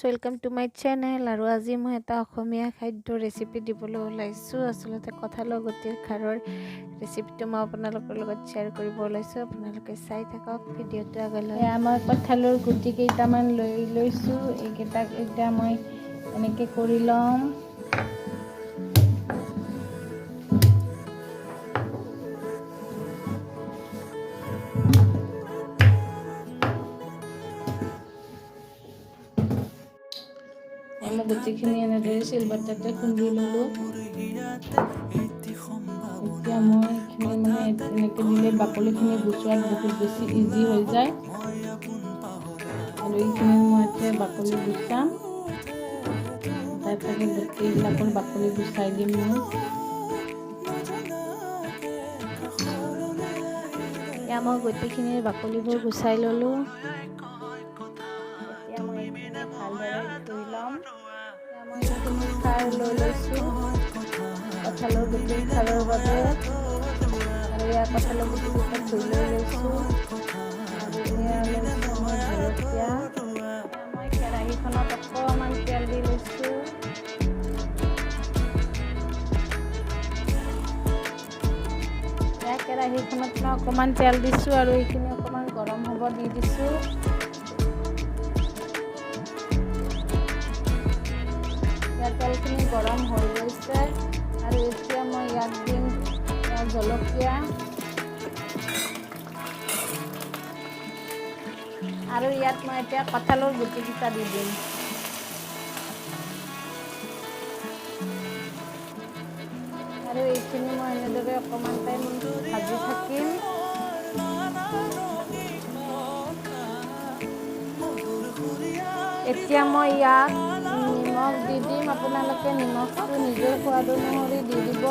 Welcome to my channel. আৰু আজি মই এটা অসমীয়া খাদ্য ৰেচিপি দিবলৈ ওলাইছোঁ। আচলতে কঁঠালৰ গুটিৰ খাৰৰ ৰেচিপিটো মই আপোনালোকৰ লগত শ্বেয়াৰ কৰিব ওলাইছোঁ। আপোনালোকে চাই থাকক ভিডিঅ'টো আগলৈ। মই কঁঠালৰ গুটি কেইটামান লৈছোঁ। এইকেইটাক এতিয়া মই এনেকৈ কৰি ল'ম। মই গুটিখিনি এনেদৰে শিলবাটাতে খুন্দি ল'লোঁ। এতিয়া মই এইখিনি এনেকৈ দিলে বাকলিখিনি গুচোৱাত বহুত বেছি ইজি হৈ যায়। আৰু এইখিনি মই এতিয়া বাকলি গুচাম। তাৰপিছত গোটেইবিলাকৰ বাকলি গুচাই দিম মই। এতিয়া মই গোটেইখিনিৰ বাকলিবোৰ গুচাই ল'লোঁ। এতিয়া মই এইখিনি ভালদৰে ধুই ল'ম। মই এইখিনি খাৰ লৈ লৈছোঁ কঁঠালৰ গুটিৰ খাৰৰ বাবে। আৰু ইয়াৰ কঁঠালৰ গুটিকেইটা ধুই লৈ লৈছোঁ। আৰু এয়া লৈছোঁ মই জলকীয়া। মই কেৰাহীখনত অকণমান তেল দি লৈছোঁ। কেৰাহীখনত মই অকণমান তেল দিছোঁ আৰু এইখিনি অকণমান গৰম হ'ব দি দিছোঁ। তেলখিনি গৰম হৈ গৈছে আৰু এতিয়া মই ইয়াত দিম জলকীয়া আৰু ইয়াত মই এতিয়া কঁঠালৰ গুটিকেইটা দি দিম। আৰু এইখিনি মই এনেদৰে অকণমান টাইম ভাজি থাকিম। এতিয়া মই ইয়াত নিমখ দি দিম। আপোনালোকে নিমখটো নিজৰ সোৱাদ অনুসৰি দি দিব।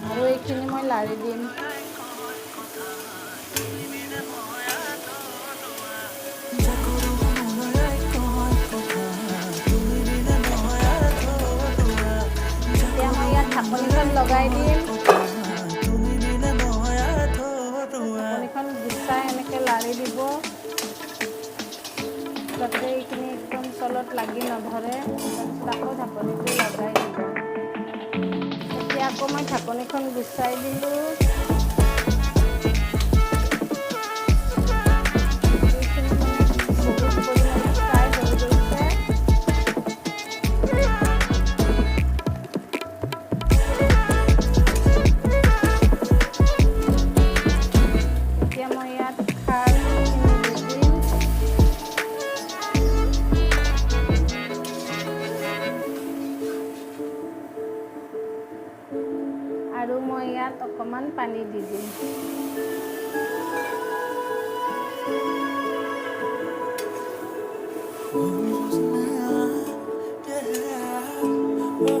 আৰু এইখিনি মই লাৰি দিম। এতিয়া মই ইয়াত ঢাকনিখন লগাই দিম। ঢাকনিখন গুচাই এনেকৈ লাৰি দিব যাতে এইখিনি একদম তলত লাগি নধৰে। তাৰপিছত আকৌ ঢাকনিটো লগাই দিব। এতিয়া আকৌ মই ঢাকনিখন গুচাই দিলোঁ। এইখিনি বহুত পৰিমাণে ফ্ৰাই হৈ গৈছে। এতিয়া মই ইয়াত খাৰখিনি দি দিম। আৰু মই ইয়াত অকণমান পানী দি দিম।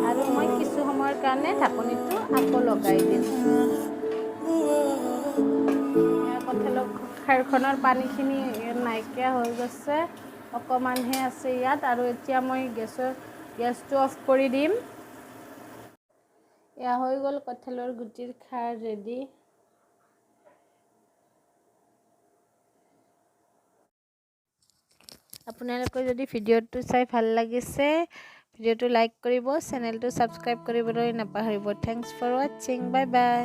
আৰু মই কিছু সময়ৰ কাৰণে ঢাকনিটো আকৌ লগাই দিম। কঁঠালৰ খাৰখনৰ পানীখিনি নাইকিয়া হৈ গৈছে, অকণমানহে আছে ইয়াত। আৰু এতিয়া মই গেছটো অফ কৰি দিম। এয়া হৈ গ'ল কঁঠালৰ গুটিৰ খাৰ ৰেডি। আপোনালোকে যদি ভিডিঅ'টো চাই ভাল লাগিছে, ভিডিঅ'টো লাইক কৰিব, চেনেলটো ছাবস্ক্ৰাইব কৰিবলৈ নাপাহৰিব। থেংকছ ফৰ ৱাচিং। Bye bye.